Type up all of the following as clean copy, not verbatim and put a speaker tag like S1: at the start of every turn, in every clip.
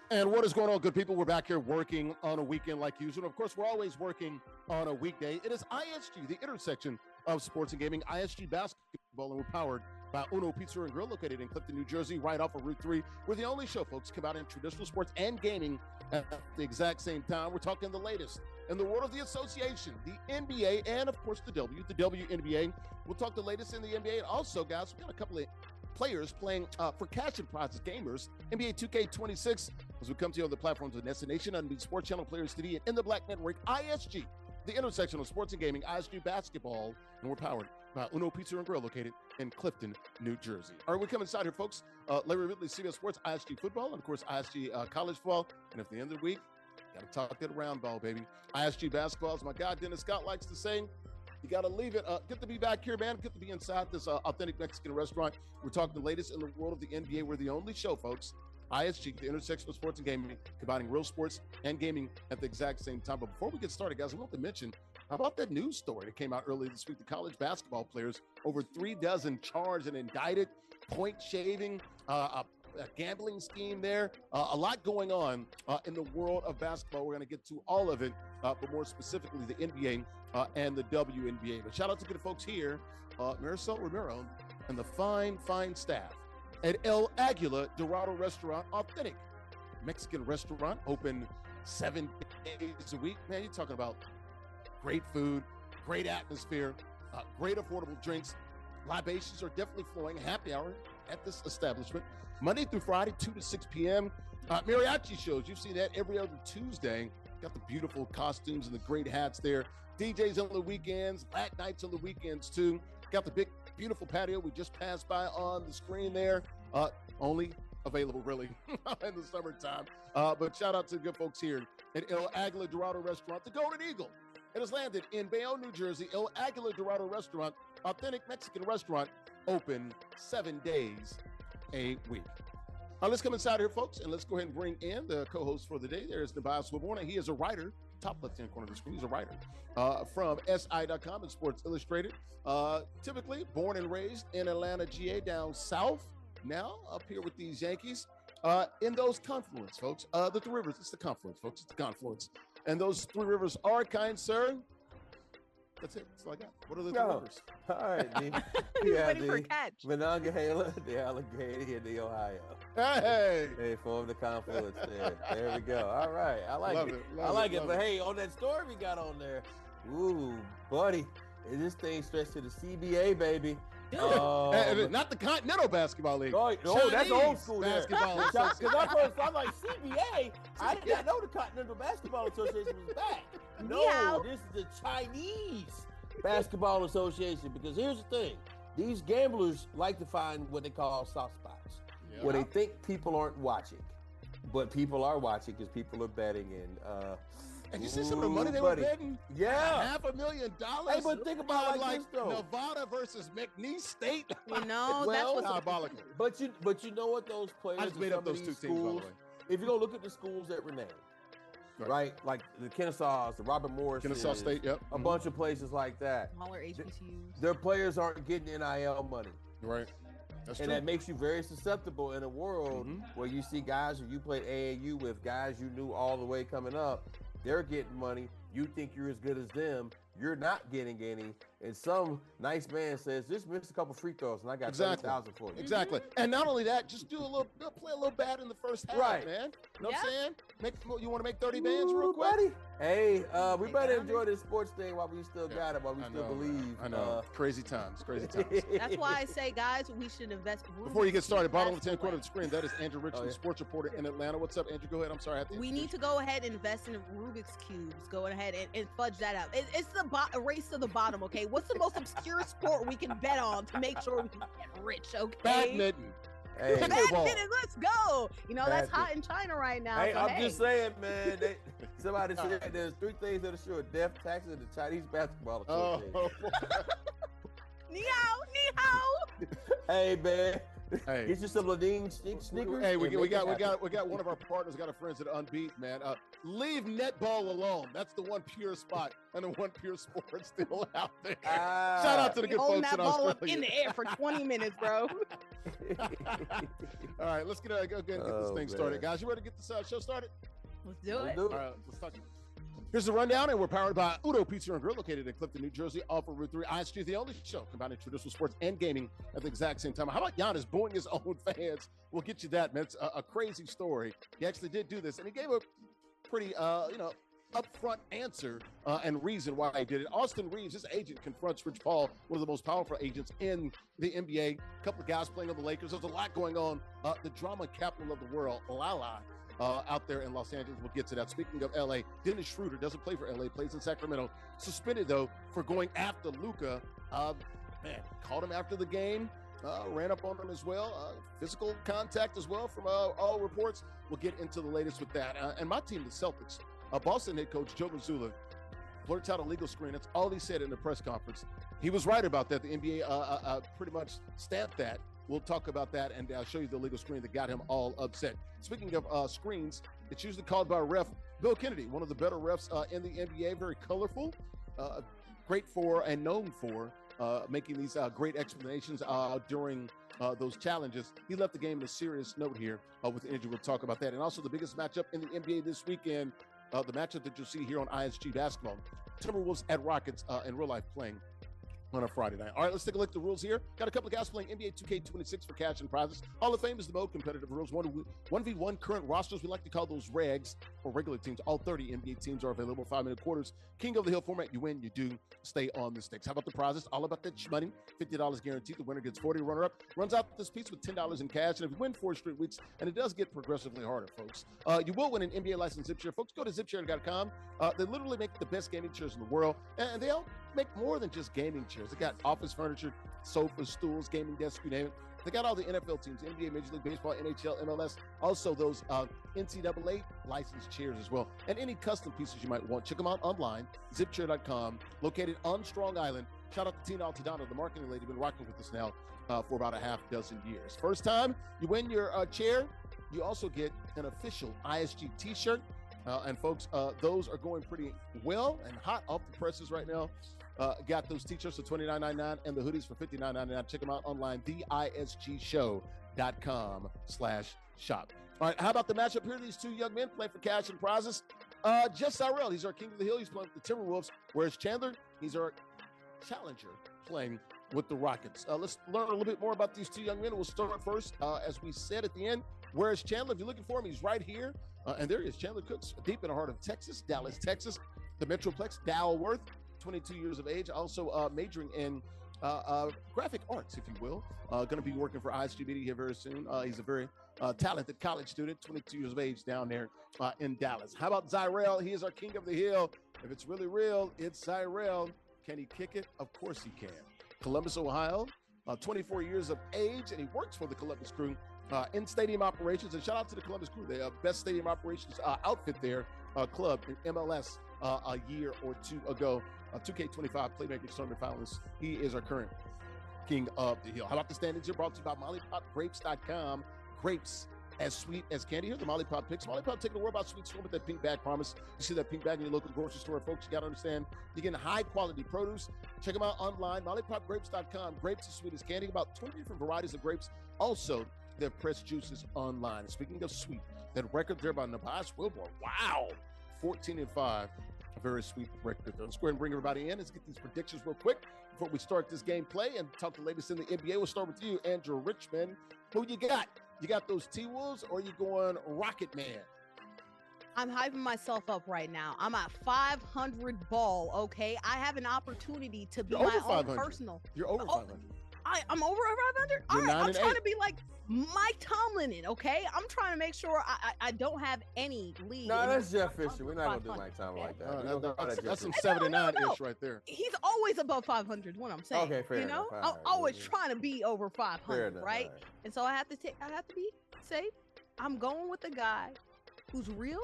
S1: And what is going on, good people? We're back here working on a weekend like usual. Of course, we're always working on a weekday. It is ISG, the intersection of sports and gaming, ISG basketball, and we're powered by Uno Pizza and Grill, located in Clifton, New Jersey, right off of Route 3. We're the only show, folks, come out in traditional sports and gaming at the exact same time. We're talking the latest in the world of the association, the NBA, and of course the WNBA. We'll talk the latest in the NBA. And also, guys, we got a couple of players playing for cash and prizes, gamers, NBA 2K26, as we come to you on the platforms of NESN Nation, Unbeat Sports Channel, Players TV, and in the Black Network, ISG, the intersection of sports and gaming, ISG basketball, and we're powered by Uno Pizza and Grill, located in Clifton, New Jersey. All right, we come inside here, folks. Larry Ridley, CBS Sports, ISG football, and of course, ISG college football. And at the end of the week, got to talk that round ball, baby. ISG basketball, as my guy Dennis Scott likes to say, you got to leave it. Good to be back here, man. Good to be inside this authentic Mexican restaurant. We're talking the latest in the world of the NBA. We're the only show, folks. ISG, the intersection of sports and gaming, combining real sports and gaming at the exact same time. But before we get started, guys, I want to mention, how about that news story that came out earlier this week? The college basketball players, over 3 dozen charged and indicted, point shaving, a gambling scheme there. A lot going on in the world of basketball. We're going to get to all of it, but more specifically the NBA and the WNBA. But shout out to the folks here, Marisol Romero and the fine staff at El Aguila Dorado Restaurant, authentic Mexican restaurant, open 7 days a week. Man, you're talking about great food, great atmosphere, great affordable drinks. Libations are definitely flowing. Happy hour at this establishment, Monday through Friday, 2 to 6 p.m. Mariachi shows, you see that every other Tuesday. Got the beautiful costumes and the great hats there. DJs on the weekends, lat nights on the weekends too. Got the big, beautiful patio we just passed by on the screen there. Only available really in the summertime. But shout out to the good folks here at El Aguila Dorado Restaurant, the Golden Eagle. It has landed in Bayonne, New Jersey. El Aguila Dorado Restaurant, authentic Mexican restaurant, open 7 days a week. Let's come inside here, folks, and let's go ahead and bring in the co-host for the day. There's Nubyjas Wilborn, and he is a writer, top left-hand corner of the screen. He's a writer from SI.com and Sports Illustrated. Typically born and raised in Atlanta, GA, down south. Now up here with these Yankees in those confluence, folks. The 3 rivers. It's the confluence, folks. It's the confluence. And those 3 rivers are, kind sir. That's it. That's all I got. What are the 3 rivers?
S2: All right, D.
S3: Ready for catch.
S2: Monongahela, the Allegheny, and the Ohio.
S1: Hey!
S2: They form the confluence there. There we go. All right. I like it. I like it. But hey, on that story we got on there, ooh, buddy, this thing stretched to the CBA, baby.
S1: Not the Continental Basketball League.
S2: Oh, no, that's old school
S1: basketball.
S2: Because I first I'm like CBA. I did not know the Continental Basketball Association was back. No, this is the Chinese Basketball Association. Because here's the thing: these gamblers like to find what they call soft spots, where they think people aren't watching, but people are watching because people are betting.
S1: And you see some of the money they were betting?
S2: Yeah.
S1: $500,000.
S2: Hey, but think about like this, though.
S1: Nevada versus McNeese State.
S3: You know,
S2: well,
S3: that's what's
S1: diabolical.
S2: But you know what, those players,
S1: I just made up those 2 teams,
S2: schools,
S1: by the way.
S2: If you go look at the schools that were named, right? Like the Kennesaws, the Robert Morris,
S1: Kennesaw State, yep.
S2: A bunch of places like that.
S3: Smaller HBCUs.
S2: Their players aren't getting NIL money.
S1: Right. That's
S2: and
S1: true.
S2: that makes you very susceptible in a world where you see guys who you played AAU with, guys you knew all the way coming up. They're getting money. You think you're as good as them. You're not getting any. And some nice man says, just miss a couple free throws and I got 30,000 for you.
S1: Exactly. And not only that, just play a little bad in the first half, man. You know what I'm saying? You want to make 30 bands real quick?
S2: Buddy. Hey, we better enjoy this sports thing while we still got it, while we still believe.
S1: I know. Crazy times.
S3: That's why I say, guys, we should invest.
S1: Before you get started, bottom of the 10 corner of the screen, that is Andrew Richmond, sports reporter in Atlanta. What's up, Andrew? Go ahead. I'm sorry.
S3: We need to go ahead and invest in Rubik's Cubes. Go ahead and fudge that up. It's the race to the bottom, okay? What's the most obscure sport we can bet on to make sure we can get rich, okay?
S1: Badminton.
S2: Hey.
S3: Badminton, let's go. You know, that's hot in China right now.
S2: Hey, I'm just saying, man. Somebody said there's 3 things that are sure: death, taxes, and the Chinese Basketball Association.
S3: Ni hao.
S2: Hey, man.
S1: Hey,
S2: Get you some Ladine sneakers.
S1: Hey, we got one of our partners got a friends at Unbeat, man. Leave netball alone. That's the one pure spot and the one pure sport still out there. Shout out to the good folks
S3: that
S1: in
S3: ball
S1: Australia.
S3: up in the air for 20 minutes, bro.
S1: All right, let's get this thing started, guys. You ready to get this show started?
S3: Let's do it.
S1: All right, let's talk. Here's the rundown, and we're powered by Udo Pizza and Grill, located in Clifton, New Jersey, off of Route 3. ISG is the only show combining traditional sports and gaming at the exact same time. How about Giannis booing his own fans? We'll get you that, man. It's a crazy story. He actually did do this, and he gave a pretty, upfront answer and reason why he did it. Austin Reaves, his agent, confronts Rich Paul, one of the most powerful agents in the NBA. A couple of guys playing on the Lakers. There's a lot going on. The drama capital of the world, Lala. Out there in Los Angeles. We'll get to that. Speaking of LA, Dennis Schroder doesn't play for LA, plays in Sacramento. Suspended, though, for going after Luka. Caught him after the game, ran up on him as well. Physical contact as well from all reports. We'll get into the latest with that. And my team, the Celtics, Boston head coach Joe Mazulla blurts out a legal screen. That's all he said in the press conference. He was right about that. The NBA pretty much stamped that. We'll talk about that, and I'll show you the legal screen that got him all upset. Speaking of screens, it's usually called by ref Bill Kennedy, one of the better refs in the NBA, very colorful, great for and known for making these great explanations during those challenges. He left the game in a serious note here with the injury. We'll talk about that. And also the biggest matchup in the NBA this weekend, the matchup that you'll see here on ISG basketball. Timberwolves at Rockets in real life playing on a Friday night. All right, let's take a look at the rules here. Got a couple of guys playing NBA 2K26 for cash and prizes. Hall of Fame is the mode, competitive rules. 1v1 current rosters. We like to call those regs for regular teams. All 30 NBA teams are available. 5-minute quarters. King of the Hill format. You win, you do. Stay on the sticks. How about the prizes? All about that money. $50 guaranteed. The winner gets 40. Runner-up runs out this piece with $10 in cash. And if you win 4 straight weeks, and it does get progressively harder, folks, you will win an NBA licensed zip chair. Folks, go to zipchair.com. They literally make the best gaming chairs in the world. And they all make more than just gaming chairs. They got office furniture, sofas, stools, gaming desks, you name it. They got all the NFL teams, NBA, Major League Baseball, NHL, MLS, also those NCAA licensed chairs as well, and any custom pieces you might want. Check them out online, zipchair.com, located on Strong Island. Shout out to Tina Altadonna, the marketing lady, been rocking with us now for about a half dozen years. First time you win your chair, you also get an official ISG t-shirt. And folks, those are going pretty well and hot off the presses right now. Got those t-shirts for $29.99 and the hoodies for $59.99. Check them out online, theisgshow.com/shop. All right, how about the matchup here? These two young men playing for cash and prizes. JustZyrell, he's our king of the hill. He's playing with the Timberwolves. WhereIsChandler, he's our challenger playing with the Rockets. Let's learn a little bit more about these two young men. We'll start first, as we said at the end. WhereIsChandler? If you're looking for him, he's right here. And there he is, Chandler Cooks, deep in the heart of Texas, Dallas, Texas, the Metroplex, Dalworth, 22 years of age, also majoring in graphic arts, if you will. Going to be working for ISG Media here very soon. He's a very talented college student, 22 years of age down there in Dallas. How about Zyrell? He is our king of the hill. If it's really real, it's Zyrell. Can he kick it? Of course he can. Columbus, Ohio, 24 years of age, and he works for the Columbus Crew. In stadium operations, and shout out to the Columbus Crew, the best stadium operations outfit there, club in MLS a year or two ago. 2K25 Playmakers Tournament finalist. He is our current king of the hill. How about the standings here? Brought to you by MollyPopGrapes.com. Grapes as sweet as candy. Here, the Molly Pop picks. Molly Pop taking the world about sweet store with that pink bag promise. You see that pink bag in your local grocery store, folks. You got to understand, you're getting high quality produce. Check them out online, MollyPopGrapes.com. Grapes as sweet as candy. About 20 different varieties of grapes. Also, their pressed juices online. Speaking of sweet, that record there by Nubyjas, Wilborn. Wow, 14-5. A very sweet record there. Let's go ahead and bring everybody in. Let's get these predictions real quick before we start this gameplay and talk the latest in the NBA. We'll start with you, Andrea Richmond. Who you got? You got those T-Wolves, or you going Rocket Man?
S3: I'm hyping myself up right now. I'm at 500 ball, okay? I have an opportunity to be my own personal.
S1: You're over 500.
S3: I'm over 500? All right, I'm trying to be like Mike Tomlin, okay? I'm trying to make sure I don't have any lead.
S2: No, that's Jeff Fisher. We're not going to do Mike Tomlin like that.
S1: That's some 79-ish right there.
S3: He's always above 500, what I'm saying.
S2: Okay, fair enough.
S3: I'm always trying to be over 500, right? Right? And so I have to be safe. I'm going with the guy who's real.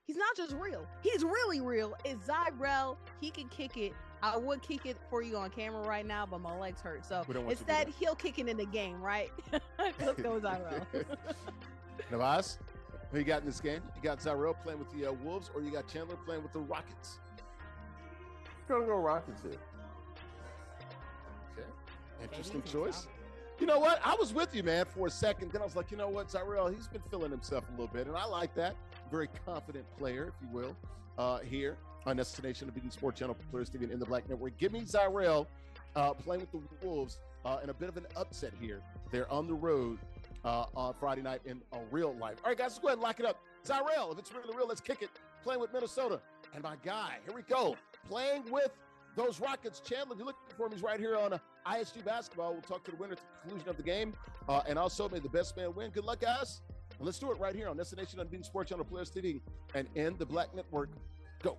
S3: He's not just real. He's really real. It's Zyrell. He can kick it I would kick it for you on camera right now, but my legs hurt. So
S1: it's
S3: that heel kicking in the game, right? Let's go with Zyrell.
S1: Nubyjas, who you got in this game? You got Zyrell playing with the Wolves, or you got Chandler playing with the Rockets?
S2: Gonna go Rockets here.
S1: Okay, interesting choice. You know what? I was with you, man, for a second. Then I was like, you know what, Zyrell, he's been feeling himself a little bit, and I like that. Very confident player, if you will, here on Destination of Beating Sports Channel, Players TV, and in the Black Network. Give me Zyrell playing with the Wolves in a bit of an upset here. They're on the road on Friday night in real life. All right, guys, let's go ahead and lock it up. Zyrell, if it's really real, let's kick it. Playing with Minnesota. And my guy, here we go. Playing with those Rockets. Chandler, if you're looking for him, he's right here on ISG Basketball. We'll talk to the winner at the conclusion of the game. And also, may the best man win. Good luck, guys. And let's do it right here on Destination Unbeaten Sports Channel, Players TV, and in the Black Network. Go.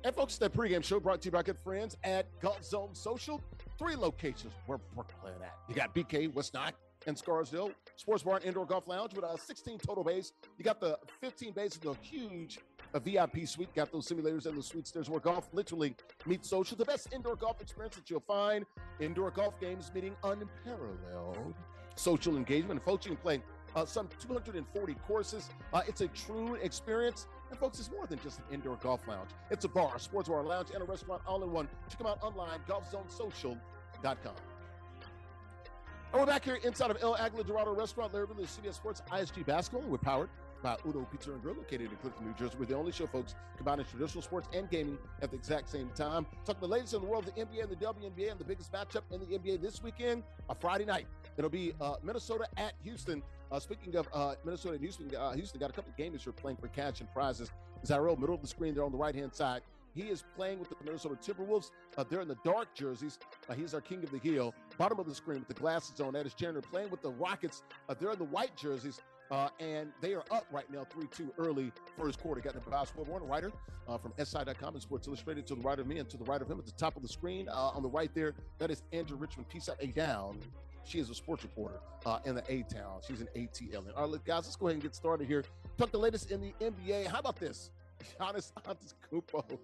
S1: And folks, that pregame show brought to you by good friends at Golf Zone Social. 3 locations where we're playing at. You got BK, West Nine, and Scarsdale. Sports Bar and Indoor Golf Lounge with 16 total bays. You got the 15 bays with a huge VIP suite. Got those simulators and the suites. There's where golf literally meets social. The best indoor golf experience that you'll find. Indoor golf games meeting unparalleled social engagement. And folks, you can play some 240 courses. It's a true experience. And folks, it's more than just an indoor golf lounge. It's a bar, a sports bar, lounge, and a restaurant all in one. Check them out online, golfzonesocial.com. And we're back here inside of El Aguila Dorado Restaurant, Larry Ridley, CBS Sports, ISG Basketball. We're powered by Uno Pizza and Grill, located in Clifton, New Jersey. We're the only show, folks, combining traditional sports and gaming at the exact same time. Talking the latest in the world of the NBA and the WNBA, and the biggest matchup in the NBA this weekend, a Friday night. It'll be Minnesota at Houston. Speaking of Minnesota and Houston, Houston got a couple of games here playing for cash and prizes. Zyrell, middle of the screen there on the right-hand side. He is playing with the Minnesota Timberwolves. They're in the dark jerseys. He's our king of the hill. Bottom of the screen with the glasses on. That is Chandler playing with the Rockets. They're in the white jerseys, and they are up right now 3-2 early first quarter. Got Nubyjas, Wilborn, writer from SI.com and Sports Illustrated. To the right of me and to the right of him at the top of the screen on the right there, that is Andrea Richmond. Peace out, A down. She is a sports reporter in the A-Town. She's an ATL. All right, guys, let's go ahead and get started here. Talk the latest in the NBA. How about this? Giannis Antetokounmpo.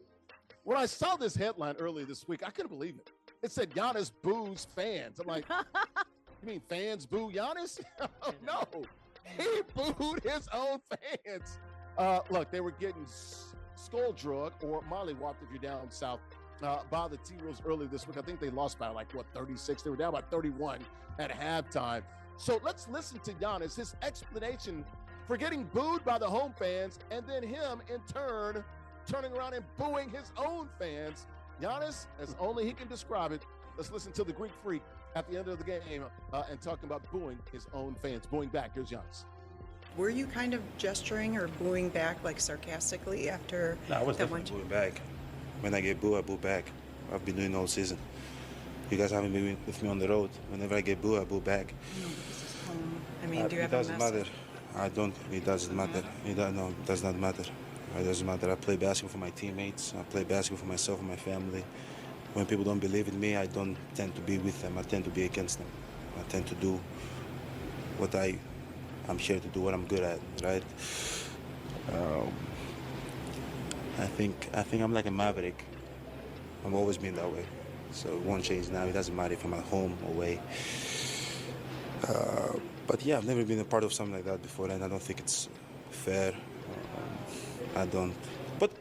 S1: When I saw this headline earlier this week, I couldn't believe it. It said Giannis boos fans. I'm like, you mean fans boo Giannis? No, he booed his own fans. Look, they were getting skull drugged or mollywopped if you're down south by the T-Wolves earlier this week. I think they lost by 36. They were down by 31 at halftime. So let's listen to Giannis, his explanation for getting booed by the home fans, and then him in turn turning around and booing his own fans. Giannis, as only he can describe it. Let's listen to the Greek Freak at the end of the game and talking about booing his own fans. Booing back. Here's Giannis.
S4: Were you kind of gesturing or booing back, sarcastically after
S5: No, I was definitely booing back. When I get booed, I boo back. I've been doing all season. You guys haven't been with me on the road. Whenever I get booed, I boo back.
S4: No, but this is home. I mean, do you have
S5: a message? It doesn't matter. I don't. It doesn't matter. No, it does not matter. It doesn't matter. I play basketball for my teammates. I play basketball for myself and my family. When people don't believe in me, I don't tend to be with them. I tend to be against them. I tend to do what I'm here to do, what I'm good at, right? I think I'm like a maverick. I've always been that way. So it won't change now. It doesn't matter if I'm at home or away. But yeah, I've never been a part of something like that before, and I don't think it's fair. I don't. But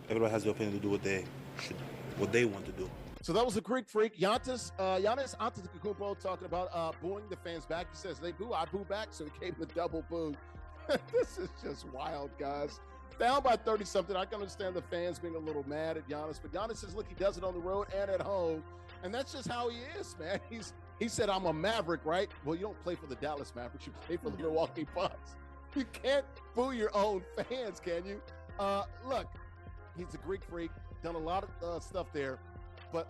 S5: everybody has the opinion to do what they want to do.
S1: So that was a Greek Freak. Giannis Antetokounmpo talking about booing the fans back. He says, they boo, I boo back. So he gave him a double boo. This is just wild, guys. Down by 30-something. I can understand the fans being a little mad at Giannis. But Giannis says, look, he does it on the road and at home. And that's just how he is, man. He said, I'm a Maverick, right? Well, you don't play for the Dallas Mavericks. You play for the Milwaukee Bucks. You can't boo your own fans, can you? Look, he's a Greek Freak. Done a lot of stuff there. But,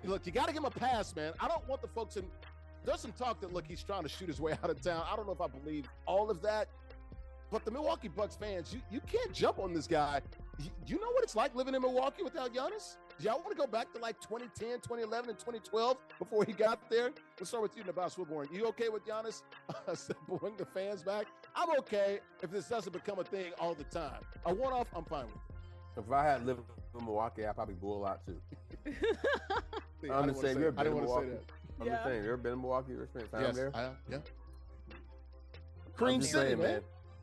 S1: look, you got to give him a pass, man. I don't want the folks in – there's some talk that, look, he's trying to shoot his way out of town. I don't know if I believe all of that. But the Milwaukee Bucks fans, you can't jump on this guy. You know what it's like living in Milwaukee without Giannis? Do y'all want to go back to 2010, 2011, and 2012 before he got there? Let's start with you, Nubyjas Wilborn. You okay with Giannis booing the fans back? I'm okay if this doesn't become a thing all the time. A one-off, I'm fine with it.
S2: If I had lived in Milwaukee, I probably boo a lot too.
S1: See,
S2: I'm just saying, you're
S1: I didn't
S2: in
S1: want to
S2: Milwaukee.
S1: say that.
S2: I'm just saying, you ever been in Milwaukee? You ever spent time
S1: Yes,
S2: there?
S1: yeah.
S2: Cream
S1: City,
S2: City,
S1: man.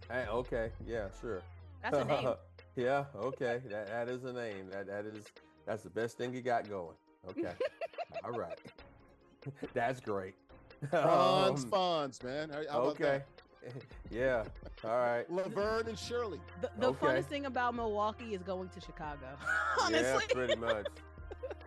S2: Hey, okay, yeah, sure.
S3: That's a name.
S2: Yeah, okay. That is a name. That's the best thing you got going. Okay. All right. That's great.
S1: Fonz, man. How about
S2: okay. Yeah. All right.
S1: Laverne and Shirley.
S3: The funnest thing about Milwaukee is going to Chicago. Honestly.
S2: Yeah, pretty much.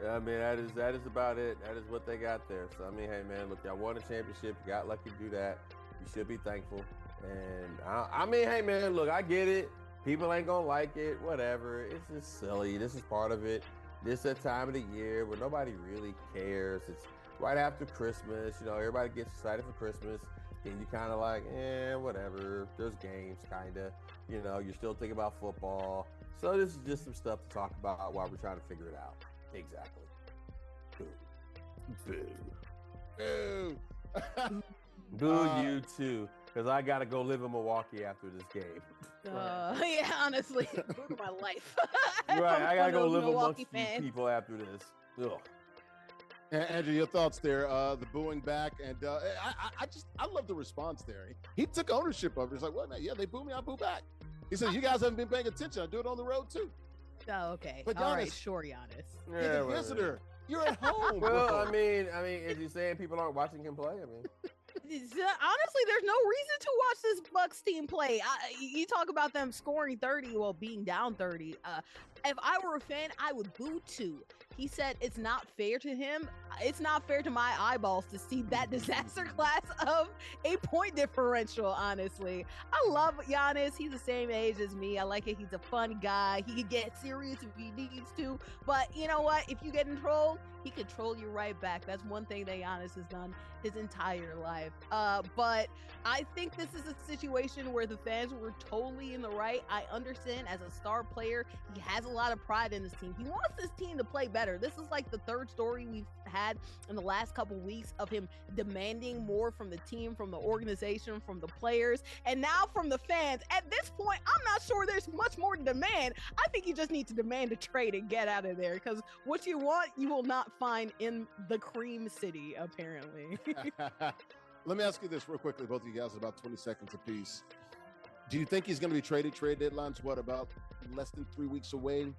S2: I mean, that is about it. That is what they got there. So I mean, hey man, look, y'all won a championship. You got lucky to do that. You should be thankful. And I mean, hey man, look, I get it. People ain't gonna like it. Whatever. It's just silly. This is part of it. This is a time of the year where nobody really cares. It's right after Christmas. You know, everybody gets excited for Christmas. And you kind of like, whatever. There's games, kind of. You know, you're still thinking about football. So this is just some stuff to talk about while we're trying to figure it out. Exactly. Boo. Boo.
S1: Boo.
S2: Boo you too, because I got to go live in Milwaukee after this game.
S3: Yeah, honestly, boo my life.
S2: Right, I got to go live
S3: Milwaukee
S2: amongst these people after this. Ugh.
S1: Andrew, your thoughts there? The booing back, and I love the response there. He took ownership of it. He's like, "Well, yeah, they boo me, I boo back." He said, "You guys haven't been paying attention. I do it on the road too."
S3: Oh, okay.
S1: But
S3: all
S1: Giannis,
S3: right, sure, Giannis.
S1: You're the visitor. You're at home.
S2: Well,
S1: bro.
S2: I mean, is he saying people aren't watching him play? I mean,
S3: honestly, there's no reason to watch this Bucks team play. You talk about them scoring 30 while being down 30. If I were a fan, I would boo too. He said it's not fair to him. It's not fair to my eyeballs to see that disaster class of a point differential, honestly. I love Giannis. He's the same age as me. I like it. He's a fun guy. He can get serious if he needs to. But you know what? If you get in trouble, he can troll you right back. That's one thing that Giannis has done his entire life. But I think this is a situation where the fans were totally in the right. I understand as a star player, he has a lot of pride in his team. He wants this team to play better. This is like the third story we've had in the last couple weeks of him demanding more from the team, from the organization, from the players, and now from the fans. At this point, I'm not sure there's much more to demand. I think you just need to demand a trade and get out of there, because what you want, you will not find in the Cream City, apparently.
S1: Let me ask you this real quickly, both of you guys, about 20 seconds apiece. Do you think he's going to be traded? Trade deadline's what, about less than 3 weeks away?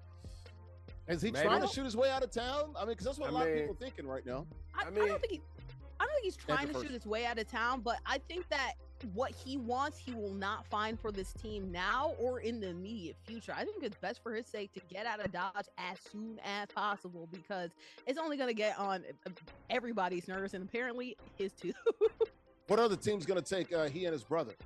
S1: Is he trying to shoot his way out of town? I mean, because that's what a lot of people are thinking right now.
S3: I don't think he's trying to shoot his way out of town, but I think that what he wants, he will not find for this team now or in the immediate future. I think it's best for his sake to get out of Dodge as soon as possible, because it's only going to get on everybody's nerves, and apparently his too.
S1: What other team's going to take he and his brother?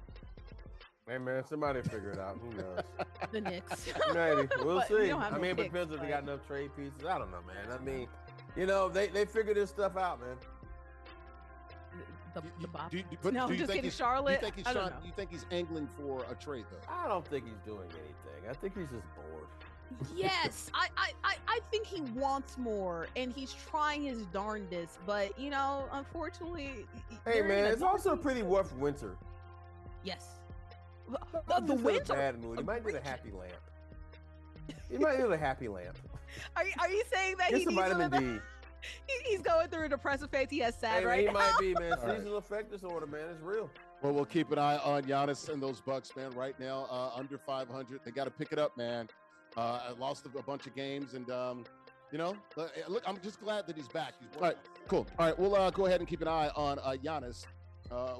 S2: Hey man, somebody figure it out. Who knows?
S3: The Knicks.
S2: Maybe. We'll see.
S3: I mean,
S2: it depends if they got enough trade pieces. I don't know, man. I mean, you know, they figure this stuff out, man.
S3: No, just kidding, Charlotte.
S1: You think he's angling for a trade, though?
S2: I don't think he's doing anything. I think he's just bored.
S3: Yes, I think he wants more, and he's trying his darndest. But, you know, unfortunately...
S2: Hey, man, it's also a pretty rough winter.
S3: Yes.
S2: The winter. Bad mood. He might need a happy lamp. He might need a happy lamp.
S3: Are you saying that
S2: Get some vitamin D?
S3: He's going through a depressive phase. He has sad
S2: right now. He might be, man. Seasonal affect disorder, man. It's real.
S1: Well, we'll keep an eye on Giannis and those Bucks, man. Right now, under 500. They got to pick it up, man. I lost a bunch of games, and, you know, look, I'm just glad that he's back. All right, cool. All right, we'll go ahead and keep an eye on Giannis.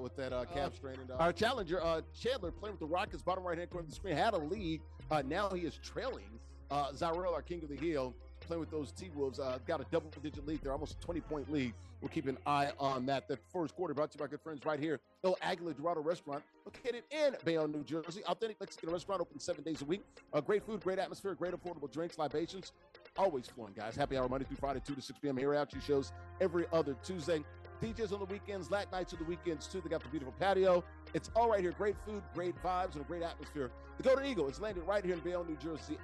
S1: With that calf strain. And our challenger, Chandler, playing with the Rockets, bottom right-hand corner of the screen, had a lead. Now he is trailing. Zyrell, our king of the hill, playing with those T-Wolves, got a double-digit lead. They're almost a 20-point lead. We'll keep an eye on that. That first quarter brought to you by good friends right here. El Aguila Dorado Restaurant, located in Bayonne, New Jersey. Authentic Mexican restaurant, open 7 days a week. Great food, great atmosphere, great affordable drinks, libations. Always flowing, guys. Happy hour Monday through Friday, 2 to 6 p.m. Here out. Shows every other Tuesday. DJs on the weekends, lat nights on the weekends, too. They got the beautiful patio. It's all right here. Great food, great vibes, and a great atmosphere. The Golden Eagle is landed right here in Bayonne, New Jersey.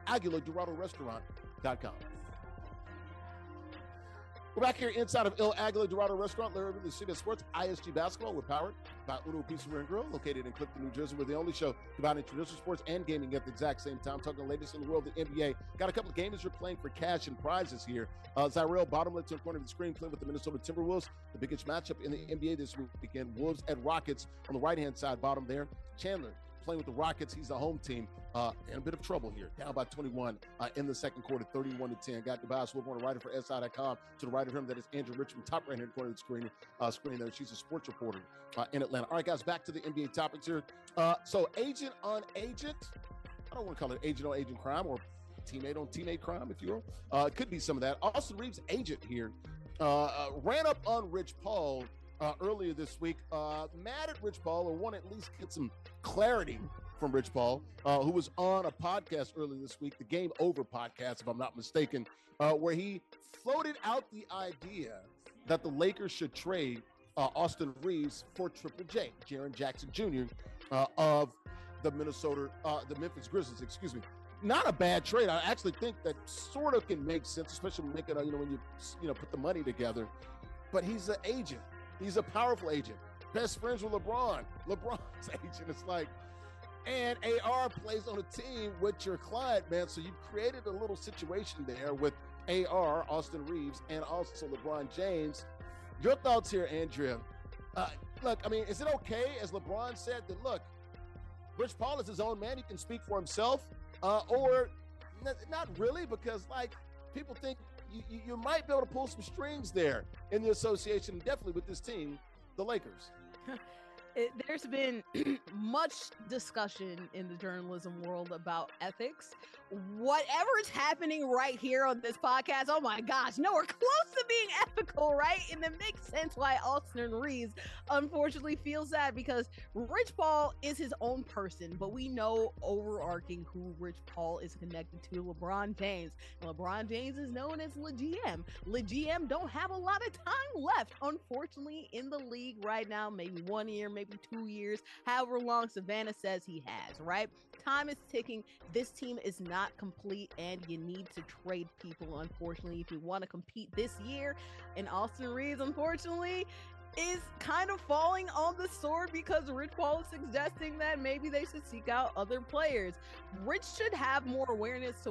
S1: AguilaDoradoRestaurant.com. We're back here inside of Il Aguila Dorado Restaurant, Larry Ridley, City of Sports, ISG Basketball. We're powered by Uno Pizzeria and Grill, located in Clifton, New Jersey. We're the only show combining traditional sports and gaming at the exact same time. Talking the latest in the world of the NBA. Got a couple of gamers we're playing for cash and prizes here. Zyrell, bottom left-hand corner of the screen, playing with the Minnesota Timberwolves. The biggest matchup in the NBA this weekend, Wolves at Rockets on the right-hand side, bottom there. Chandler playing with the Rockets. He's the home team. In a bit of trouble here. Down by 21 in the second quarter, 31-10. Got Nubyjas, Wilborn, a writer for SI.com. To the right of him, that is Andrea Richmond, top right-hand corner of the screen there. She's a sports reporter in Atlanta. All right, guys, back to the NBA topics here. So agent on agent, I don't want to call it agent on agent crime or teammate on teammate crime, if you will. It could be some of that. Austin Reaves' agent here ran up on Rich Paul earlier this week. Mad at Rich Paul, or want to at least get some clarity from Rich Paul, who was on a podcast earlier this week, the Game Over podcast, if I'm not mistaken, where he floated out the idea that the Lakers should trade Austin Reaves for Triple J, Jaren Jackson Jr. Of the Memphis Grizzlies, excuse me. Not a bad trade. I actually think that sort of can make sense, especially when you put the money together. But he's an agent. He's a powerful agent. Best friends with LeBron. LeBron's agent. It's like, and AR plays on a team with your client, man. So you've created a little situation there with AR, Austin Reaves, and also LeBron James. Your thoughts here, Andrea? Look, I mean, is it okay, as LeBron said, that, look, Rich Paul is his own man. He can speak for himself. Or not really, because, like, people think you might be able to pull some strings there in the association, definitely with this team, the Lakers.
S3: There's been much discussion in the journalism world about ethics. Whatever's happening right here on this podcast, oh my gosh, no, we're close to being ethical, right? And it makes sense why Austin Reaves unfortunately feels that, because Rich Paul is his own person, but we know overarching who Rich Paul is connected to, LeBron James. And LeBron James is known as Le GM. Le GM don't have a lot of time left, unfortunately, in the league right now. Maybe 1 year, maybe 2 years, however long Savannah says he has, right? Time is ticking. This team is not complete, and you need to trade people, unfortunately, if you want to compete this year. And Austin Reaves, unfortunately, is kind of falling on the sword because Rich Paul is suggesting that maybe they should seek out other players. Rich should have more awareness to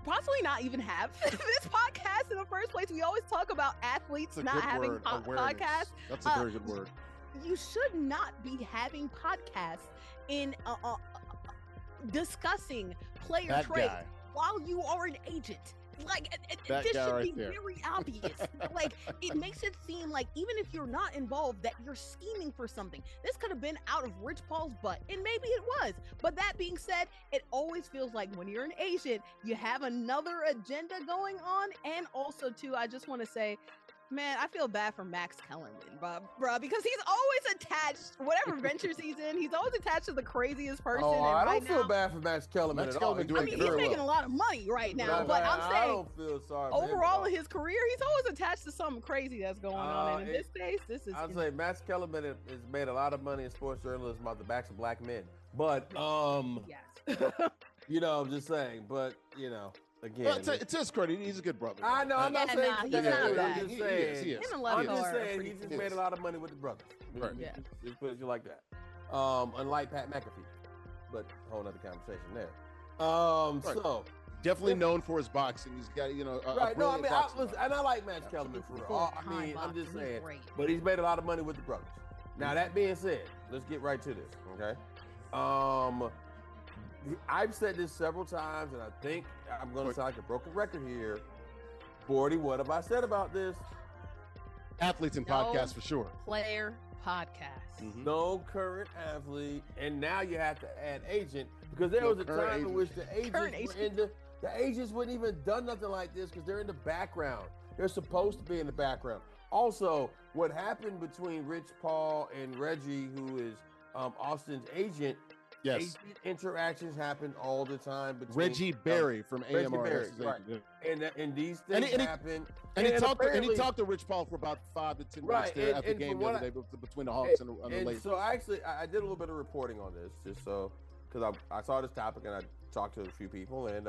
S3: possibly not even have this podcast in the first place. We always talk about athletes not having podcasts.
S1: That's a very good word.
S3: You should not be having podcasts in discussing player trades while you are an agent. Like, this should be very obvious. Like, it makes it seem like even if you're not involved, that you're scheming for something. This could have been out of Rich Paul's butt, and maybe it was. But that being said, it always feels like when you're an agent, you have another agenda going on. And also, too, I just want to say, man, I feel bad for Max Kellerman, bro, because he's always attached, whatever ventures he's in, he's always attached to the craziest person.
S2: Oh, I don't feel bad for Max Kellerman at all.
S3: He's making a lot of money right now, but I'm saying,
S2: I don't feel sorry.
S3: Overall in his career, he's always attached to something crazy that's going on. And in this case, this is.
S2: I'd say Max Kellerman has made a lot of money in sports journalism about the backs of black men, but
S3: yes.
S2: I'm just saying, but again,
S1: well, it's his credit. He's a good brother.
S2: I know. I'm not saying
S3: he's not bad.
S2: I'm just saying.
S1: He is.
S2: I'm just saying he just made a lot of money with the brothers.
S1: Right.
S3: Yeah.
S2: Just put it like that. Unlike Pat McAfee, but a whole other conversation there.
S1: Right.
S2: So
S1: definitely known for his boxing. He's got
S2: right. No, I mean, I like Max Kellerman for real. I mean, I'm just saying, but he's made a lot of money with the brothers. Now that being said, let's get right to this. Okay. I've said this several times, and I think I'm going to sound like a broken record here. Bordy, what have I said about this?
S1: Athletes and podcasts for sure.
S3: Player podcast.
S1: Mm-hmm.
S2: No current athlete, and now you have to add agent, because there was a time in which the agents wouldn't even done nothing like this because they're in the background. They're supposed to be in the background. Also, what happened between Rich Paul and Reggie, who is Austin's agent,
S1: yes,
S2: agent interactions happen all the time between
S1: Reggie Berry from AMR.
S2: Berry, right. And these things happen.
S1: And he talked to Rich Paul for about 5 to 10 minutes there at the game the other day between the Hawks and the Lakers.
S2: So actually, I did a little bit of reporting on this, just so, because I saw this topic and I talked to a few people, and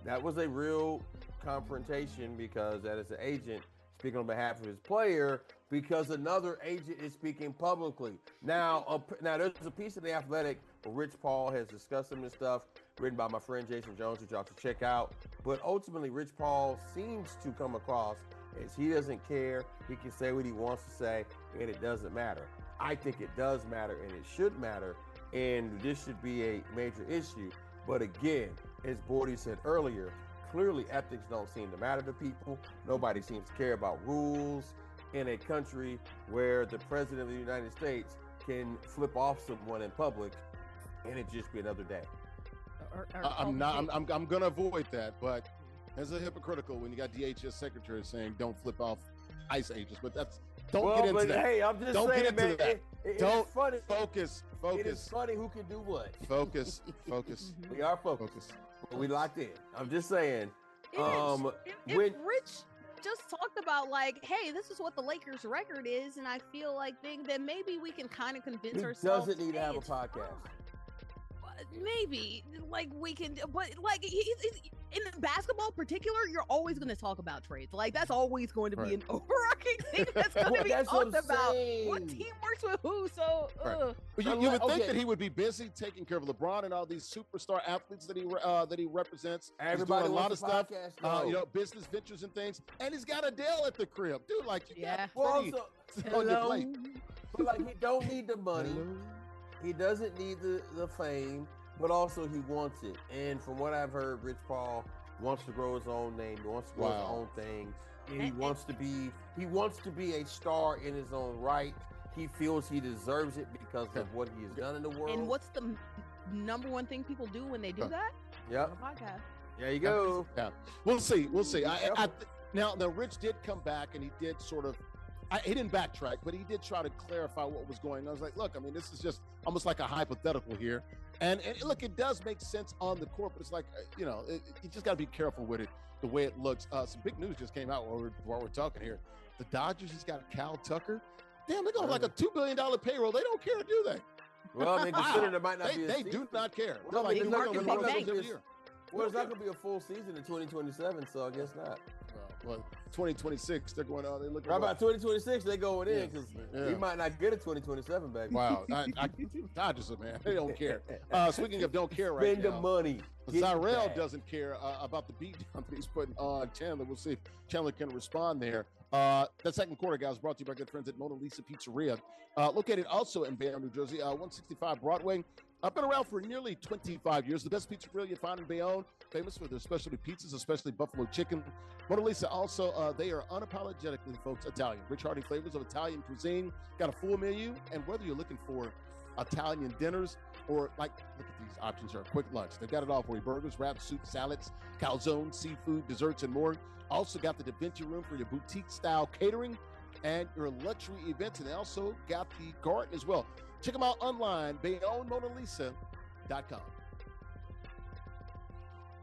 S2: That was a real confrontation because that is an agent speaking on behalf of his player because another agent is speaking publicly. Now there's a piece of The Athletic where Rich Paul has discussed some of this stuff written by my friend Jason Jones, which y'all should check out. But ultimately, Rich Paul seems to come across as he doesn't care. He can say what he wants to say, and it doesn't matter. I think it does matter, and it should matter, and this should be a major issue. But again, as Bordy said earlier, clearly ethics don't seem to matter to people. Nobody seems to care about rules in a country where the president of the United States can flip off someone in public, and it just be another day.
S1: I'm going to avoid that, but that's a hypocritical when you got DHS secretary saying don't flip off ICE agents, but don't get into that.
S2: Hey, I'm just
S1: don't
S2: saying,
S1: get into
S2: man,
S1: that.
S2: It's funny.
S1: Focus.
S2: It is funny who can do what.
S1: Focus.
S2: We are focused. We locked in. I'm just saying.
S3: If Rich just talked about like, hey, this is what the Lakers' record is, and I feel like then maybe we can kind of convince ourselves.
S2: He doesn't need to have a podcast.
S3: Maybe like we can, but like in basketball, particular, you're always going to talk about trades. Like that's always going to be an overarching thing that's going to be talked about. What team works with who? So,
S1: but you would think that he would be busy taking care of LeBron and all these superstar athletes that he represents.
S2: Everybody
S1: he's doing a lot of stuff,
S2: business
S1: ventures and things, and he's got Adele at the crib, dude. Like,
S2: on your plate. But like, he don't need the money. He doesn't need the fame, but also he wants it. And from what I've heard, Rich Paul wants to grow his own name. He wants to grow his own thing. And he wants to be a star in his own right. He feels he deserves it because of what he has done in the world.
S3: And what's the number one thing people do when they do that?
S2: Yep.
S3: Podcast.
S2: There you go.
S1: Yeah. We'll see. Now, Rich did come back and he did sort of. He didn't backtrack, but he did try to clarify what was going on. I was like, look, I mean, this is just almost like a hypothetical here. And look, it does make sense on the court, but it's like, you just got to be careful with it, the way it looks. Some big news just came out while we're talking here. The Dodgers just got Cal Tucker. Damn, they're going like a $2 billion payroll. They don't care, do they?
S2: Well, I mean, considering there might not be
S1: They do not care.
S2: Well,
S1: They're like,
S2: it's
S1: they're going to every year.
S2: Well, it's not going to be a full season in 2027, so I guess not.
S1: Well, 2026, they're going on. They're looking.
S2: How about 2026? They going in because we might not get a 2027 back.
S1: Wow, Dodgers, man, they don't care. Speaking of don't care,
S2: spend the money.
S1: JustZyrell doesn't care about the beat down that he's putting on Chandler. We'll see if Chandler can respond there. The second quarter, guys, brought to you by good friends at Mona Lisa Pizzeria, located also in Bayonne, New Jersey, 165 Broadway. I've been around for nearly 25 years. The best pizza grill you find in Bayonne, famous for their specialty pizzas, especially buffalo chicken. Mona Lisa also, they are unapologetically, folks, Italian. Rich, hearty flavors of Italian cuisine. Got a full menu, and whether you're looking for Italian dinners or, like, look at these options here, a quick lunch. They've got it all for you. Burgers, wraps, soup, salads, calzone, seafood, desserts, and more. Also got the Da Vinci room for your boutique-style catering and your luxury events, and they also got the garden as well. Check them out online, BayonneMonaLisa.com.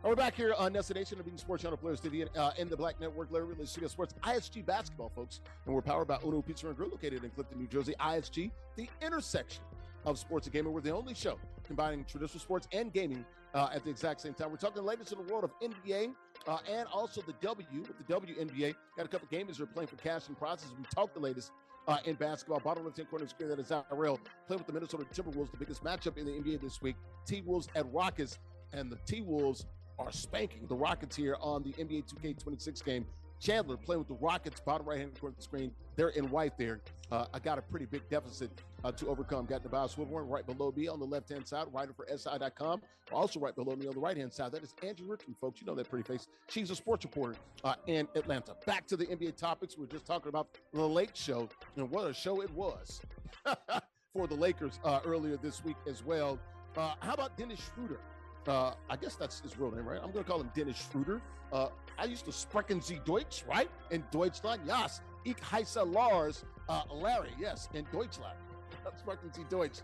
S1: We're back here on NESN Nation, being Sports Channel Players TV in the Black Network, Larry Ridley Studio Sports, ISG basketball, folks. And we're powered by Uno Pizza and Grill, located in Clifton, New Jersey. ISG, the intersection of sports and gaming. We're the only show combining traditional sports and gaming at the exact same time. We're talking the latest in the world of NBA and also the WNBA. Got a couple games that are playing for cash and prizes. We talked the latest in basketball. Bottom left-hand corner of the screen, that is JustZyrell playing with the Minnesota Timberwolves, the biggest matchup in the NBA this week. T-Wolves at Rockets, and the T-Wolves are spanking the Rockets here on the NBA 2K26 game. Chandler playing with the Rockets, bottom right-hand corner of the screen. They're in white there. I got a pretty big deficit to overcome. Got Nubyjas Wilborn right below me on the left-hand side, writer for SI.com. Also right below me on the right-hand side, that is Andrea Richmond, folks. You know that pretty face. She's a sports reporter in Atlanta. Back to the NBA topics. We were just talking about the Late Show, and what a show it was for the Lakers earlier this week as well. How about Dennis Schroder? I guess that's his real name, right? I'm going to call him Dennis Schroder. I used to sprechen Sie Deutsch, right? In Deutschland, yes. Ich heiße Lars, Larry, yes, in Deutschland. Sprechen Sie Deutsch.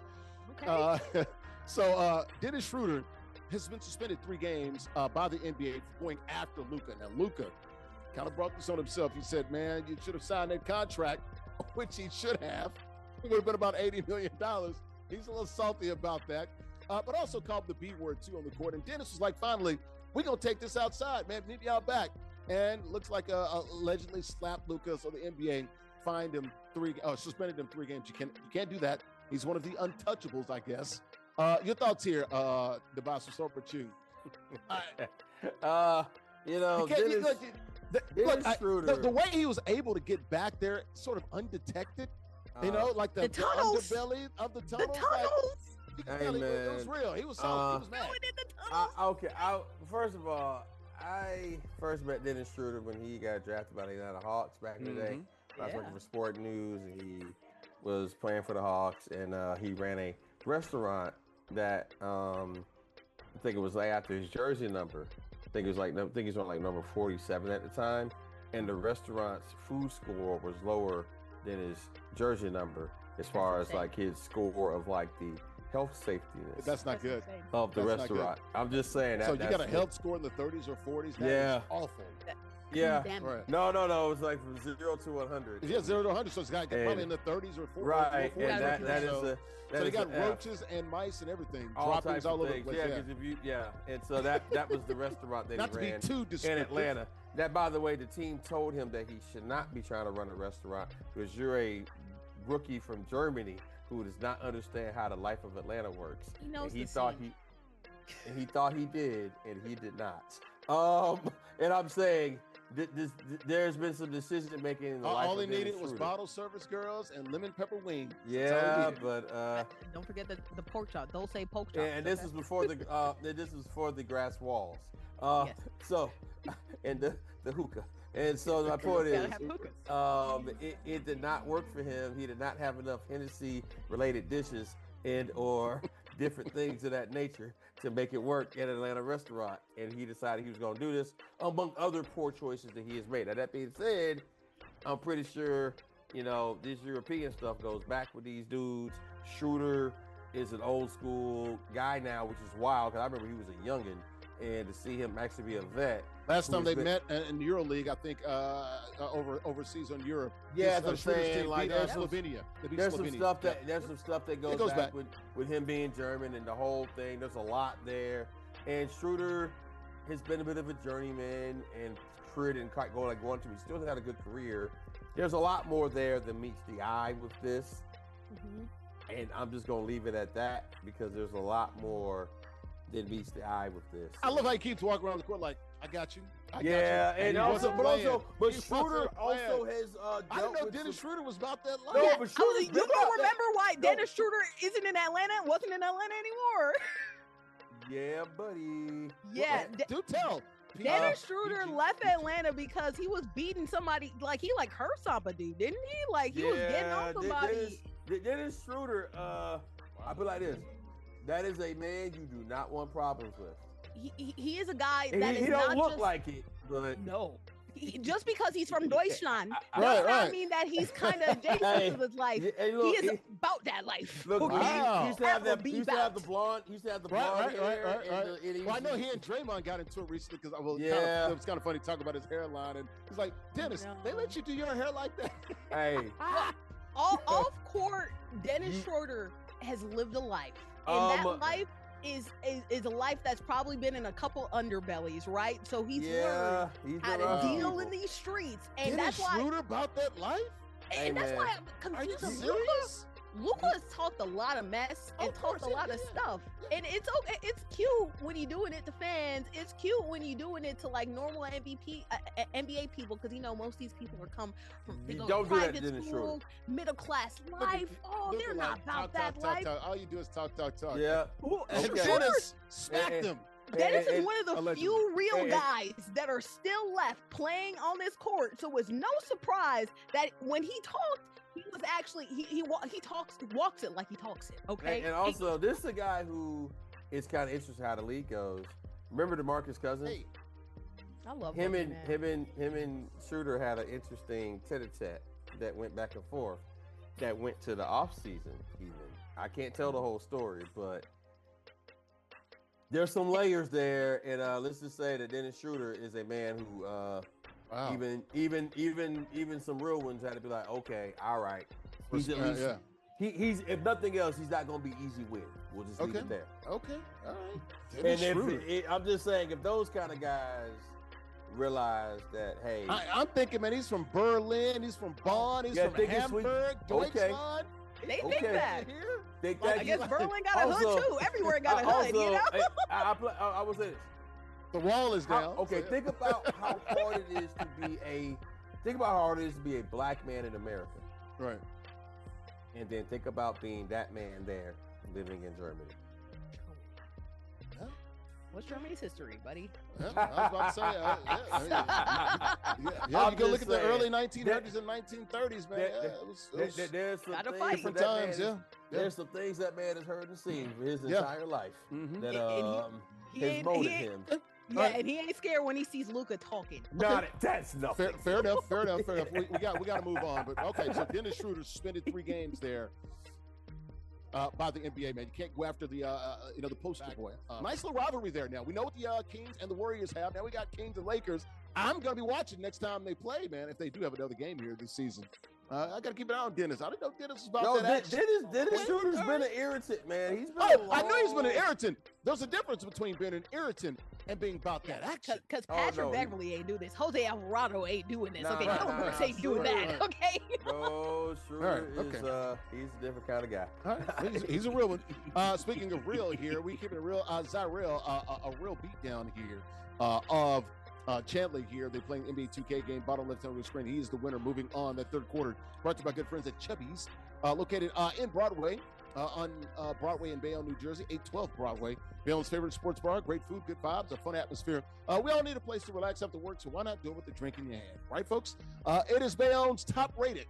S3: Okay.
S1: So Dennis Schroder has been suspended 3 games by the NBA for going after Luka. Now, Luka kind of brought this on himself. He said, man, you should have signed that contract, which he should have. It would have been about $80 million. He's a little salty about that. But also called the B word, too, on the court. And Dennis was like, finally, we're going to take this outside, man. Meet me out back. And looks like allegedly slapped Luka, so the NBA fined him suspended him 3 games. You can't do that. He's one of the untouchables, I guess. Your thoughts here, Nubyjas, we'll start with you. The way he was able to get back there sort of undetected, like the underbelly of the tunnels. It was real. He was salty. He was mad.
S2: First of all, I first met Dennis Schroder when he got drafted by the Atlanta Hawks back in the day. I was working for Sport News, and he was playing for the Hawks, and he ran a restaurant that I think it was like after his jersey number. I think he was on like number 47 at the time, and the restaurant's food score was lower than his jersey number as far as like his score of like the health safetyness.
S1: That's not good.
S2: Of the restaurant. I'm just saying that.
S1: So you got a health score in the 30s or 40s? That is awful.
S2: Yeah.
S1: Right.
S2: No. It was like from 0 to 100.
S1: Yeah, 0 to 100. So it's got probably in the 30s or 40s.
S2: Right.
S1: Or 40s.
S2: And that is a.
S1: So they got roaches and mice and everything.
S2: All
S1: droppings
S2: types
S1: all
S2: of
S1: over
S2: things.
S1: the place.
S2: And so that was the restaurant that
S1: not
S2: he ran
S1: to be too
S2: in Atlanta. That, by the way, the team told him that he should not be trying to run a restaurant because you're a rookie from Germany who does not understand how the life of Atlanta works.
S3: He knows
S2: he thought he did, and he did not. And I'm saying there's been some decision making in the life
S1: all
S2: of
S1: he needed
S2: Dennis
S1: was
S2: Schroder.
S1: bottle service girls and lemon pepper wings.
S2: Yeah, but
S3: don't forget the pork chop. Don't say pork chop.
S2: and this is before the grass walls.
S3: Yes.
S2: So, and the hookah. And so my point is, it did not work for him. He did not have enough Hennessy-related dishes and or different things of that nature to make it work at an Atlanta restaurant. And he decided he was going to do this among other poor choices that he has made. Now, that being said, I'm pretty sure, this European stuff goes back with these dudes. Schroder is an old school guy now, which is wild because I remember he was a youngin'. And to see him actually be a vet.
S1: Last time they met in the EuroLeague, I think overseas on Europe.
S2: Yeah, that's what I'm saying. Like
S1: Slovenia.
S2: There's some stuff that goes back with him being German and the whole thing. There's a lot there. And Schroder has been a bit of a journeyman and career didn't quite go like one to. He still had a good career. There's a lot more there than meets the eye with this. Mm-hmm. And I'm just gonna leave it at that because there's a lot more that meets the eye with this.
S1: I love how he keeps walking around the court like, I got you.
S2: But Schroder also has
S1: I didn't know Dennis Schroder was about that life.
S2: No, but Schroder,
S3: you don't remember why Dennis Schroder isn't in Atlanta and wasn't in Atlanta anymore.
S2: Yeah, buddy.
S3: Yeah.
S1: Do tell.
S3: Dennis Schroder left Atlanta because he was beating somebody, like he hurt somebody, didn't he? Like he was getting on somebody.
S2: Dennis Schroder, I put it like this. That is a man you do not want problems with.
S3: He is a guy that
S2: he don't look like it, but
S3: no. Just because he's from Deutschland does not mean that he's kind of adjacent to his life. He is about that life.
S2: Look,
S3: okay?
S2: He used to have the blonde. He used to have the blonde hair.
S1: Well, I know he and Draymond got into it recently because it was kind of funny talking about his hairline, and he's like, Dennis, they let you do your hair like that?
S2: Hey,
S3: off court, Dennis Schroder has lived a life. And that life is a life that's probably been in a couple underbellies, right? So he's learned how to deal in these streets, and
S1: Dennis
S3: that's why
S1: Schroder about that life.
S3: And that's why I'm confused.
S1: Are you serious?
S3: Luka has talked a lot of mess and talked a lot of stuff. And it's okay. It's cute when you're doing it to fans. It's cute when you're doing it to like normal NBA people, because most of these people are come from private school, middle class life. They're not about that life.
S1: All you do is talk.
S2: Yeah.
S1: Dennis smacked them.
S3: Dennis is one of the few real guys that are still left playing on this court. So it's no surprise that when he talked, he was actually he walks it like he talks it. Okay.
S2: And also, this is a guy who is kind of interesting how the league goes. Remember DeMarcus Cousins?
S1: Hey.
S3: I love
S2: him and Schroder had an interesting tete-a-tete that went back and forth. That went to the off season. Even I can't tell the whole story, but there's some layers there. And let's just say that Dennis Schroder is a man who. Even some real ones had to be like, okay, all right.
S1: He's at least
S2: He's if nothing else, he's not going to be easy win. We'll just leave it there.
S1: Okay, all right.
S2: And I'm just saying, if those kind of guys realize that, hey,
S1: I'm thinking, man, he's from Berlin, he's from Bonn, he's from Hamburg, Deutschland.
S3: They think that.
S2: I
S3: guess Berlin got a hood too. Everywhere got a hood, you know.
S2: I would say this.
S1: The wall is down.
S2: Think about how hard it is to be a black man in America.
S1: Right.
S2: And then think about being that man there living in Germany.
S3: What's Germany's history, buddy?
S1: Yeah, I was about to say, you go look at the early 1900s and 1930s, man.
S2: There's some
S1: different times,
S2: There's some things that man has heard and seen for his entire life that has molded him.
S3: Yeah, and he ain't scared when he sees Luka talking.
S2: That's nothing.
S1: Fair enough. We got to move on. But okay, so Dennis Schroder suspended 3 games there by the NBA, man. You can't go after the the poster boy. Nice little rivalry there. Now we know what the Kings and the Warriors have. Now we got Kings and Lakers. I'm gonna be watching next time they play, man. If they do have another game here this season. I got to keep an eye on Dennis. I didn't know Dennis was about that action.
S2: Dennis Schroder's been an irritant, man. He's been
S1: I know he's been an irritant. There's a difference between being an irritant and being about that action.
S3: Because Patrick Beverly ain't do this. Jose Alvarado ain't doing this. Hillary Brooks ain't doing that. Okay.
S2: No, Schroder is he's a different kind of guy.
S1: All right. He's a real one. Speaking of real here, we keep it a real Zyrell, a real beatdown here of Chandler here. They're playing NBA 2K game, bottom left hand of the screen. He is the winner. Moving on that third quarter. Brought to you by good friends at Chubby's, located in Broadway, on Broadway in Bayonne, New Jersey, 812 Broadway. Bayonne's favorite sports bar. Great food, good vibes, a fun atmosphere. We all need a place to relax after work, so why not do it with the drink in your hand, right, folks? It is Bayonne's top-rated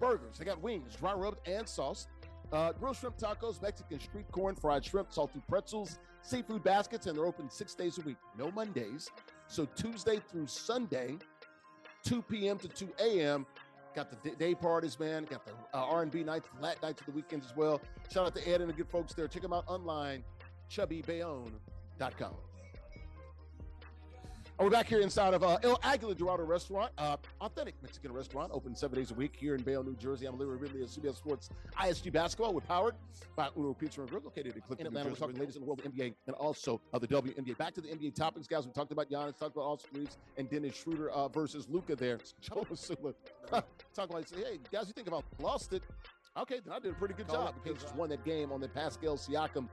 S1: burgers. They got wings, dry rubbed and sauce, grilled shrimp tacos, Mexican street corn, fried shrimp, salty pretzels, seafood baskets, and they're open 6 days a week, no Mondays. So Tuesday through Sunday, 2 p.m. to 2 a.m. Got the day parties, man. Got the R&B nights, Latin nights of the weekends as well. Shout out to Ed and the good folks there. Check them out online, chubbybayonne.com. We're back here inside of El Aguila Dorado Restaurant, authentic Mexican restaurant, open 7 days a week here in Bayonne, New Jersey. I'm Larry Ridley of CBS Sports ISG Basketball. We're powered by Uno Pizza and Grill, located in Clifton, Atlanta. We're talking latest in the world of NBA and also the WNBA. Back to the NBA topics, guys. We talked about Giannis, talked about Austin Reaves and Dennis Schroder versus Luka there. Joe Mazulla talking like, hey, guys, you think about lost it. Okay, then I did a pretty good job. The Pacers won that game on the Pascal Siakam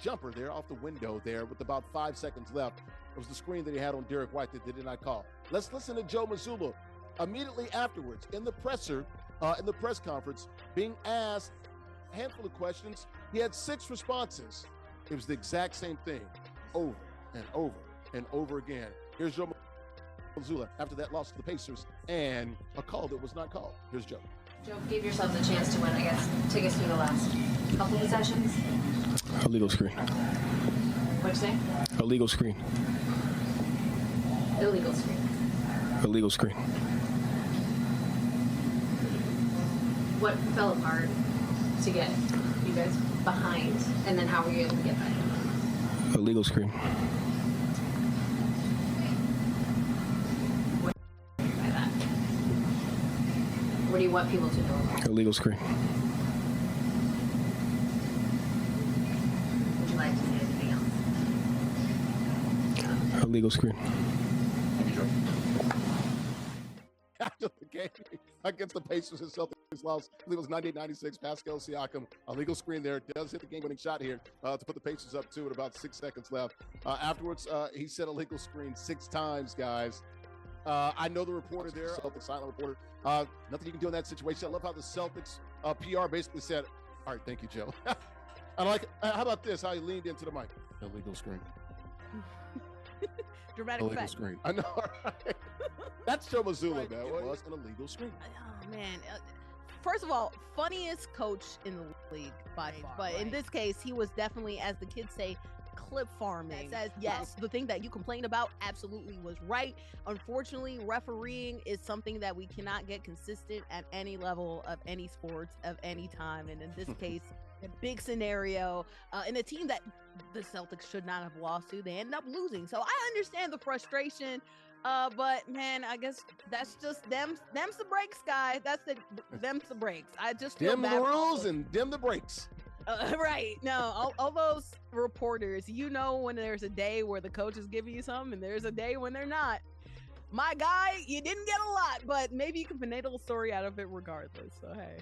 S1: jumper there off the window there with about 5 seconds left. It was the screen that he had on Derek White that they did not call. Let's listen to Joe Mazulla immediately afterwards in the presser, in the press conference, being asked a handful of questions. He had 6 responses. It was the exact same thing over and over and over again. Here's Joe Mazulla after that loss to the Pacers and a call that was not called. Here's Joe.
S6: Joe, give yourself the chance to win, I guess. Take us through the last couple possessions.
S7: Illegal screen.
S6: What'd you say?
S7: Illegal screen.
S6: Illegal screen.
S7: Illegal screen.
S6: What fell apart to get you guys behind, and then how were you able to get back?
S7: Illegal screen.
S6: What do you mean by that? What do you want people to know about?
S7: Illegal screen.
S6: Would you like to say anything else?
S7: Illegal screen.
S1: After the game against the Pacers and Celtics lost, I believe it was 98-96, Pascal Siakam, a legal screen there, does hit the game-winning shot here to put the Pacers up 2 with about 6 seconds left. Afterwards, he said a legal screen 6 times, guys. I know the reporter there, Celtics silent reporter, nothing you can do in that situation. I love how the Celtics PR basically said, all right, thank you, Joe. I like, how about this, how he leaned into the mic? Illegal screen.
S3: Dramatic
S1: illegal
S3: effect.
S1: Screen. I know, right? That's Joe Mazulla, man. It was an illegal screen.
S3: Oh, man. First of all, funniest coach in the league by far. But in this case, he was definitely, as the kids say, clip farming. That says, yes, the thing that you complained about absolutely was right. Unfortunately, refereeing is something that we cannot get consistent at any level of any sports of any time. And in this case, a big scenario, and a team that the Celtics should not have lost to, they ended up losing. So I understand the frustration. But man, I guess that's just them's the breaks, guy. Them's the breaks. I just feel
S1: Dim the
S3: bad for all
S1: rules
S3: those-
S1: and dim the breaks.
S3: right. No, all those reporters, when there's a day where the coach is giving you some and there's a day when they're not. My guy, you didn't get a lot, but maybe you can finagle a story out of it regardless. So, hey.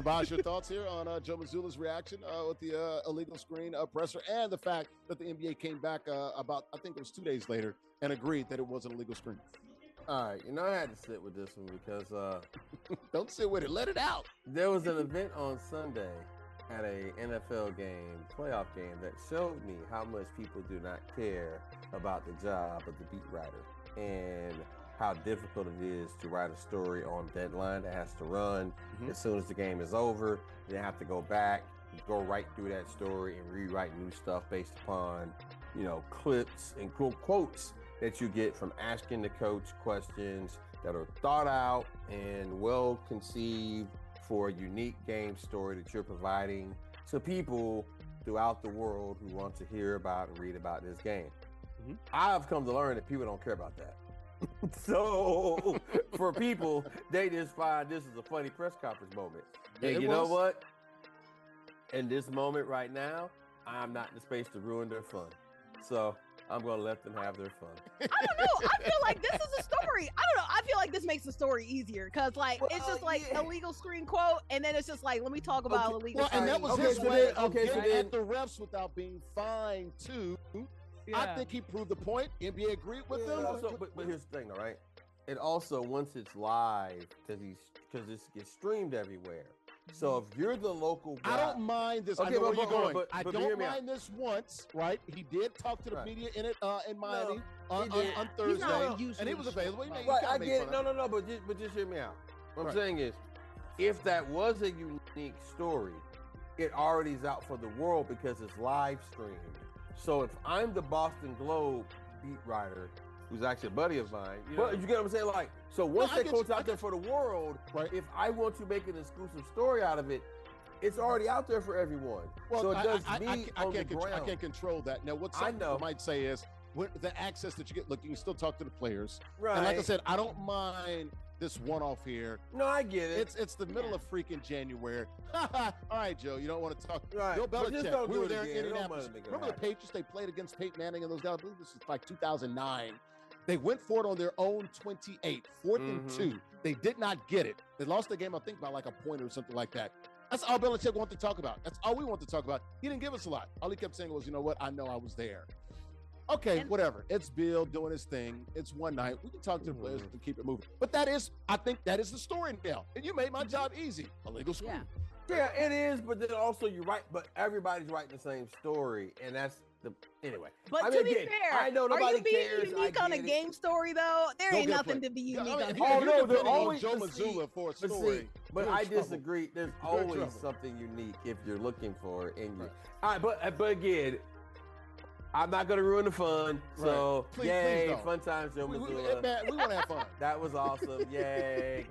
S1: Bosh, your thoughts here on Joe Mazzulla's reaction with the illegal screen presser and the fact that the NBA came back about, I think it was 2 days later, and agreed that it was an illegal screen.
S2: All right, I had to sit with this one because
S1: Don't sit with it. Let it out.
S2: there was an event on Sunday at a NFL game, playoff game, that showed me how much people do not care about the job of the beat writer and how difficult it is to write a story on deadline that has to run as soon as the game is over. You have to go back, go right through that story and rewrite new stuff based upon, clips and quotes that you get from asking the coach questions that are thought out and well conceived for a unique game story that you're providing to people throughout the world who want to hear about and read about this game. I've come to learn that people don't care about that. So for people, they just find this is a funny press conference moment. And you know what? In this moment right now, I'm not in the space to ruin their fun. So I'm going to let them have their fun.
S3: I don't know. I feel like this is a story. I don't know. I feel like this makes the story easier because, it's just illegal screen quote, and then it's just let me talk about illegal screen.
S1: And that was his way of getting at the refs without being fined, too. Yeah. I think he proved the point. NBA agreed with them.
S2: Also, but here's the thing, all right? It also, once it's live, because this gets streamed everywhere. So if you're the local guy,
S1: I don't mind this.
S2: Okay,
S1: I know where you're going.
S2: but
S1: I don't mind this once, right? He did talk to the media in Miami on Thursday, and he was available.
S2: I get it. No, but just hear me out. What I'm saying is, if that was a unique story, it already is out for the world because it's live streamed. So if I'm the Boston Globe beat writer, who's actually a buddy of mine, you get what I'm saying? So once that quote's out there for the world, if I want to make an exclusive story out of it, it's already out there for everyone.
S1: Well,
S2: so it does
S1: I can't control that. Now, what some people might say is, the access that you get, look, you can still talk to the players. Right. And like I said, I don't mind this one-off here.
S2: No, I get it.
S1: It's the middle of freaking January. All right, Joe, you don't want to talk.
S2: Right.
S1: Bill Belichick, we were there in
S2: again.
S1: Indianapolis. Remember the Patriots? They played against Peyton Manning and those guys. I believe this is like 2009. They went for it on their own 28, 4th and 2. They did not get it. They lost the game, I think, by like a point or something like that. That's all Belichick wanted to talk about. That's all we want to talk about. He didn't give us a lot. All he kept saying was, you know what? I know I was there. Okay, whatever. It's Bill doing his thing. It's one night. We can talk to the players and keep it moving. But I think that is the story now. And you made my job easy. Illegal screen.
S2: Yeah, it is. But then also you're right. But everybody's writing the same story. And that's anyway.
S3: But to be fair,
S2: I know nobody
S3: are you being
S2: cares.
S3: unique on a game story, though? There ain't nothing to be unique on.
S1: No, they're always Joe Mazulla for a story.
S2: But I disagree. There's always something unique if you're looking for it. All right, but again, I'm not going to ruin the fun. So, please fun times, Joe Mazulla.
S1: We want to have fun.
S2: That was awesome. Yay.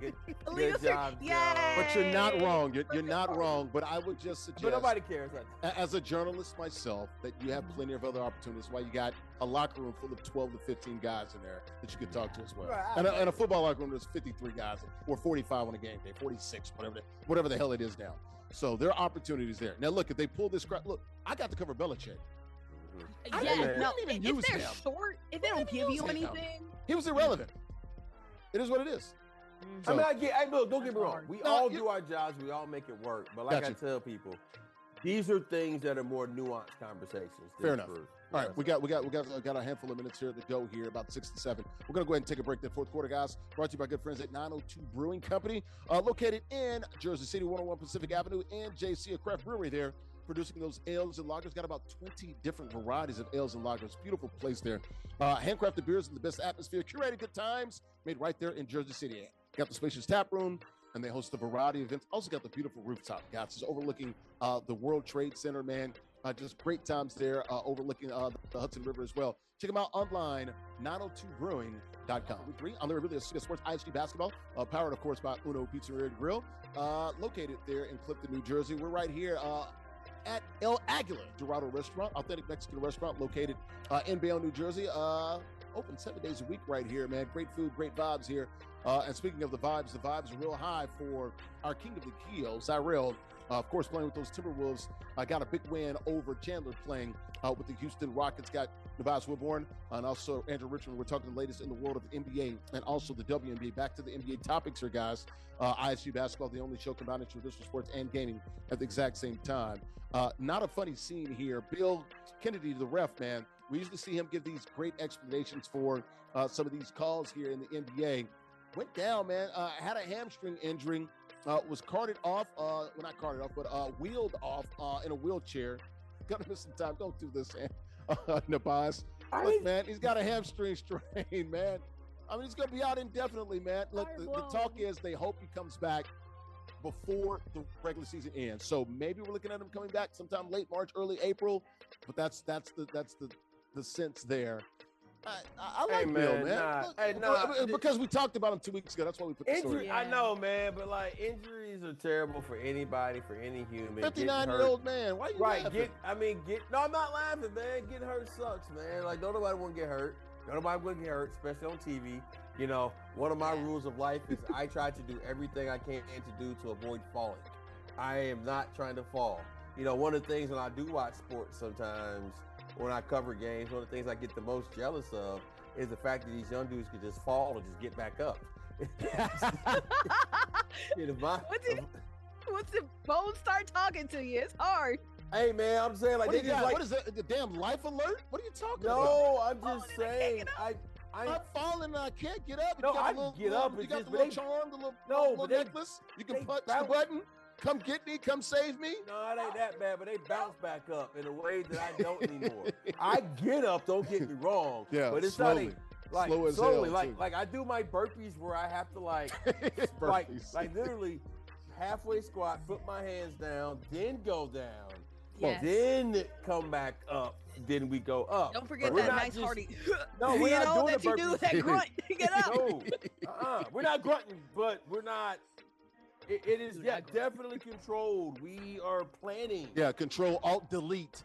S2: Good job, Joe.
S1: But you're not wrong. You're not wrong. But I would just suggest.
S2: But nobody cares.
S1: As a journalist myself, that you have plenty of other opportunities. Why you got a locker room full of 12 to 15 guys in there that you could talk to as well. Right, and a football locker room, there's 53 guys or 45 on a game day, 46, whatever the hell it is now. So there are opportunities there. Now, look, if they pull this crap, look, I got to cover Belichick.
S3: If they're short, if they don't give you anything,
S1: he was irrelevant. It is what it is.
S2: So, look, don't get me wrong. We all do our jobs. We all make it work. But like I tell people, these are things that are more nuanced conversations.
S1: Fair enough. All right, we got a handful of minutes here to go here, about 6 to 7. We're gonna go ahead and take a break. The fourth quarter, guys, brought to you by good friends at 902 Brewing Company, located in Jersey City, 101 Pacific Avenue, and JC, a craft brewery there, producing those ales and lagers. Got about 20 different varieties of ales and lagers. Beautiful place there. Handcrafted beers in the best atmosphere. Curated good times made right there in Jersey City. Got the spacious tap room, and they host a variety of events. Also got the beautiful rooftop, guys. It's overlooking the World Trade Center, man. Just great times there, overlooking the Hudson River as well. Check them out online, 902brewing.com. I'm Larry Ridley of Sports ISG Basketball, powered, of course, by Uno Pizzeria and Grill, located there in Clifton, New Jersey. We're right here at El Aguila Dorado Restaurant, authentic Mexican restaurant located in Bayonne, New Jersey. open 7 days a week right here, man. Great food, great vibes here. And speaking of the vibes are real high for our king of the Keo, JustZyrell. Of course, playing with those Timberwolves. Got a big win over Chandler playing with the Houston Rockets. Got Nubyjas, Wilborn, and also Andrea, Richmond. We're talking the latest in the world of NBA and also the WNBA. Back to the NBA topics here, guys. ISG basketball, the only show combining traditional sports and gaming at the exact same time. Not a funny scene here. Bill Kennedy, the ref, man. We usually see him give these great explanations for some of these calls here in the NBA. Went down, man. Had a hamstring injury. Was carted off, well, not carted off, but wheeled off in a wheelchair. Gonna miss some time. Don't do this, Nubyjas. Look, man, he's got a hamstring strain, man. I mean, he's gonna be out indefinitely, man. Look, the talk is they hope he comes back before the regular season ends. So maybe we're looking at him coming back sometime late March, early April. But that's the sense there. I like Bill, man. Because we talked about him 2 weeks ago. That's why we put the story.
S2: I know, man, but like injuries are terrible for anybody, for any human.
S1: 59-year-old man. Why are you laughing?
S2: No, I'm not laughing, man. Getting hurt sucks, man. Like, don't nobody want to get hurt. Don't nobody want to get hurt, especially on TV. You know, one of my rules of life is I try to do everything I can to do to avoid falling. I am not trying to fall. You know, one of the things when I do watch sports sometimes, when I cover games, one of the things I get the most jealous of is the fact that these young dudes can just fall or just get back up.
S3: Once the bones start talking to you, it's hard.
S2: Hey, man, I'm saying, like,
S1: what
S2: they just like...
S1: What is that, the damn life alert? What are you talking about?
S2: No, I'm just saying.
S1: I'm falling and I can't get up.
S2: No, I can get up.
S1: You got the little charm, the little necklace. You can punch the button. Come get me, come save me.
S2: No, it ain't that bad, but they bounce back up in a way that I don't anymore. I get up, don't get me wrong.
S1: Yeah,
S2: but it's
S1: slowly.
S2: Like
S1: Slow as
S2: slowly,
S1: hell,
S2: like I do my burpees where I have to like literally halfway squat, put my hands down, then go down, then come back up, then we go up.
S3: Don't forget that nice hearty.
S2: No, we're not doing
S3: that you do that grunt. Get up.
S2: No, we're not grunting, but we're not. It is definitely controlled. We are planning.
S1: Yeah, control, alt, delete.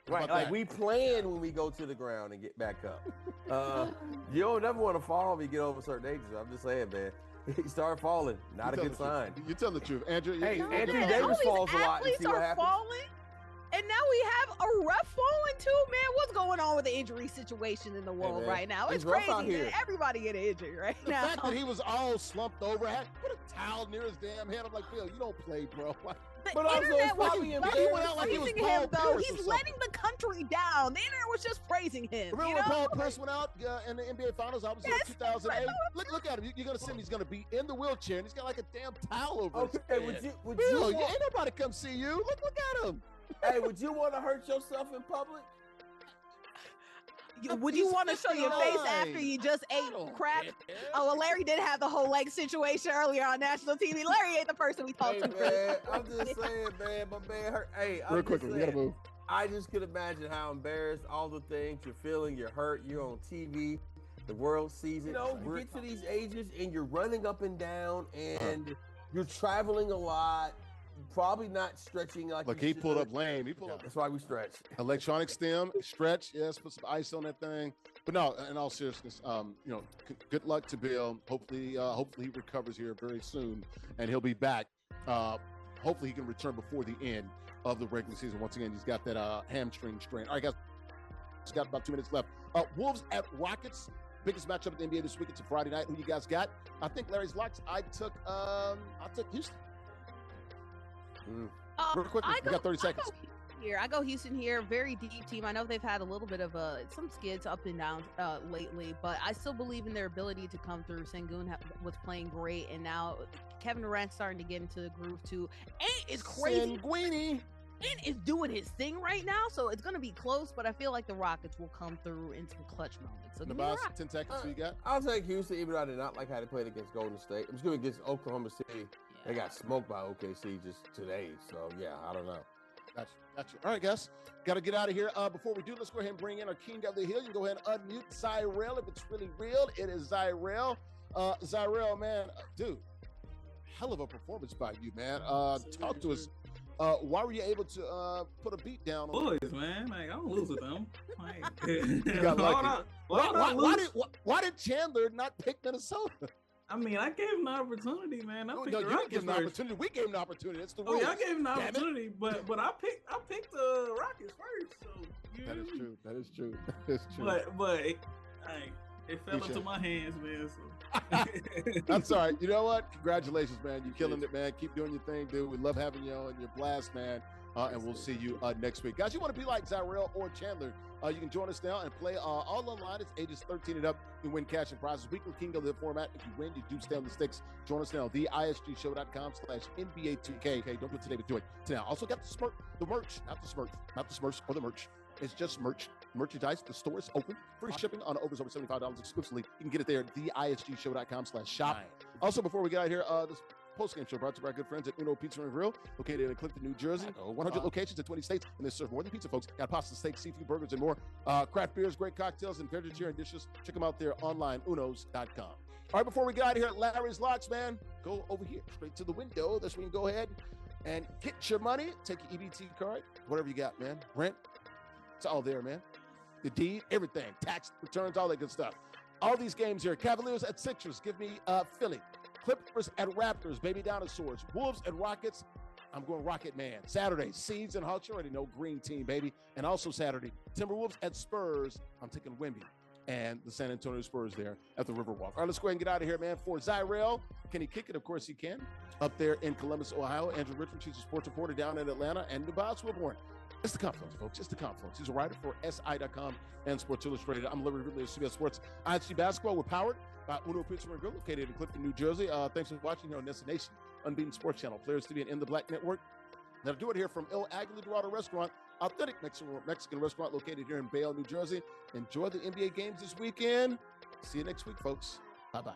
S2: Right, like we plan when we go to the ground and get back up. You don't never want to fall when you get over certain ages. I'm just saying, man. You start falling, not a good sign.
S1: You tell the truth, Andrea.
S2: Hey, Anthony Davis falls a lot. And see what happens.
S3: Falling, and now we have a ref falling too, man. What's going on with the injury situation in the world right now? It's crazy, man. Everybody getting injured right now.
S1: The fact that he was all slumped over, had put a towel near his damn head. I'm like, Bill, you don't play, bro.
S3: The internet was praising him, though. He's letting the country down. The internet was just praising him.
S1: Remember when Paul Pierce went out in the NBA Finals? I was in 2008. Look at him. You're going to see him. He's going to be in the wheelchair, and he's got like a damn towel over his head. Bill, ain't nobody come see you. Look at him.
S2: Hey, would you want to hurt yourself in public?
S3: Would you want to show your face after you just ate crap? Oh, well, Larry did have the whole leg situation earlier on national TV. Larry ain't the person we talked to.
S2: Man, I'm just saying, man, my man hurt. Hey,
S1: real quickly, we gotta move.
S2: I just could imagine how embarrassed, all the things you're feeling. You're hurt. You're on TV. The world sees it. You know, you get to these ages and you're running up and down and you're traveling a lot. Probably not stretching like.
S1: Look, he pulled up lame. He pulled up.
S2: That's why we stretch.
S1: Electronic stem, stretch. Yes, put some ice on that thing. But no, in all seriousness, you know, good luck to Bill. Hopefully he recovers here very soon, and he'll be back. Hopefully he can return before the end of the regular season. Once again, he's got that hamstring strain. All right, guys, he's got about 2 minutes left. Wolves at Rockets. Biggest matchup in the NBA this week. It's a Friday night. Who you guys got? I think Larry's locks. I took Houston. Real quickly, we got 30 seconds.
S3: I go Houston here. Very deep team. I know they've had a little bit of some skids up and down lately, but I still believe in their ability to come through. Sengun was playing great, and now Kevin Durant's starting to get into the groove too. And it's crazy.
S1: Sanguini.
S3: And is doing his thing right now, so it's going to be close, but I feel like the Rockets will come through in some clutch moments. So
S1: Nubyjas, 10 seconds, who you got?
S2: I'll take Houston, even though I did not like how they played against Golden State. I'm just going against Oklahoma City. They got smoked by OKC just today, so yeah, I don't know.
S1: Gotcha. All right, guys, got to get out of here. Before we do, let's go ahead and bring in our king of the hill. You can go ahead and unmute JustZyrell. If it's really real, it is JustZyrell. JustZyrell, man, dude, hell of a performance by you, man. Talk to us Why were you able to put a beat down on
S8: Boys, man? Like I don't lose with them. Like,
S1: you got lucky. Why did Chandler not pick Minnesota?
S8: I mean, I gave him the opportunity, man.
S1: You didn't give him the opportunity. We gave him the opportunity. That's the rules.
S8: Oh, yeah, I gave him the opportunity, but I picked the Rockets first. So
S1: that is true. That is true. That is true.
S8: But it fell into my hands, man. So
S1: that's all right. You know what? Congratulations, man. You're killing it, man. Keep doing your thing, dude. We love having you on. Your blast, man. And we'll see you next week. Guys, you want to be like Zyrell or Chandler, you can join us now and play all online. It's ages 13 and up. You win cash and prizes. Weekly King of the format. If you win, you do stay on the sticks. Join us now. theisgshow.com/NBA2K. Okay, don't do it today, but do it now. Also got the merch, not the Smurfs or the merch. It's just merchandise. The store is open. Free shipping on overs over $75 exclusively. You can get it there at theisgshow.com/shop. Also, before we get out of here, this post-game show brought to you by our good friends at Uno Pizza and Grill, located in Clifton, New Jersey. 100 locations in 20 states, and they serve more than pizza, folks. Got pasta, steak, seafood, burgers, and more. Craft beers, great cocktails, and vegetarian dishes. Check them out there online, unos.com. All right, before we get out of here, Larry's Locks, man, go over here, straight to the window. That's where you can go ahead and get your money. Take your EBT card, whatever you got, man. Rent, it's all there, man. The deed, everything, tax returns, all that good stuff. All these games here. Cavaliers at Sixers. Give me Philly. Clippers at Raptors. Baby Dinosaurs. Wolves at Rockets. I'm going Rocket Man. Saturday, Seeds and Hawks. You already know green team, baby. And also Saturday, Timberwolves at Spurs. I'm taking Wemby and the San Antonio Spurs there at the Riverwalk. All right, let's go ahead and get out of here, man. For Zyrell, can he kick it? Of course he can. Up there in Columbus, Ohio. Andrew Richmond, she's a sports reporter down in Atlanta. And Nubyjas, Wilborn. It's the Confronts, folks. It's the Confronts. He's a writer for SI.com and Sports Illustrated. I'm Larry Ridley of CBS Sports. ISG Basketball. We're powered by Uno Pizza and Grill, located in Clifton, New Jersey. Thanks for watching here on NESN Nation, Unbeaten Sports Channel, Players TV, and In the Black Network. Now, to do it here from El Aguila Dorado Restaurant, authentic Mexican restaurant located here in Bayonne, New Jersey. Enjoy the NBA games this weekend. See you next week, folks. Bye-bye.